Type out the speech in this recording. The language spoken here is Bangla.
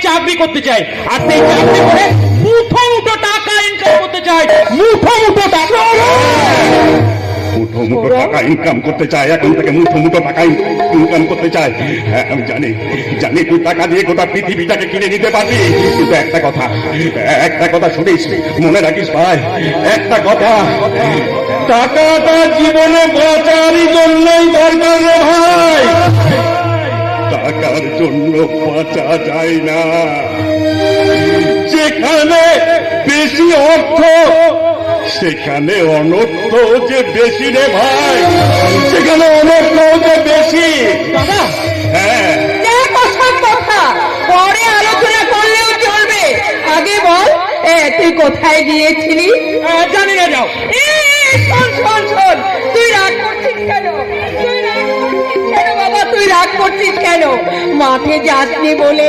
চাকরি করতে চায়, আর সেই চাকরি করে মুঠো মুঠো টাকা ইনকাম করতে চায়। মুঠো মুঠো টাকা, মুঠো মুঠো টাকা ইনকাম করতে চায়, এখন থেকে মুঠো মুঠো টাকা ইনকাম করতে চায়। হ্যাঁ, আমি জানি জানি তুই টাকা দিয়ে গোটা পৃথিবীটাকে কিনে নিতে পারবি, কিন্তু একটা কথা শুনিস, মনে রাখিস ভাই, একটা কথা, টাকাটা জীবনে বাঁচারই জন্যই দরকার রে ভাই। টাকার জন্য বাঁচা যায় না। যেখানে বেশি অর্থ সেখানে অনর্থ যে বেশি রে ভাই, সেখানে অনর্থ যে বেশি। দাদা হ্যাঁ, সব কথা পরে আলোচনা করলেও চলবে, আগে বল তুই কোথায় গিয়েছিলি? জানি না, যাও। শোন শোন শোন, তুই রাগ করছিস কেন? তুই রাগ করছিস কেন বাবা? তুই রাগ করছিস কেন? মাঠে যাসনি বলে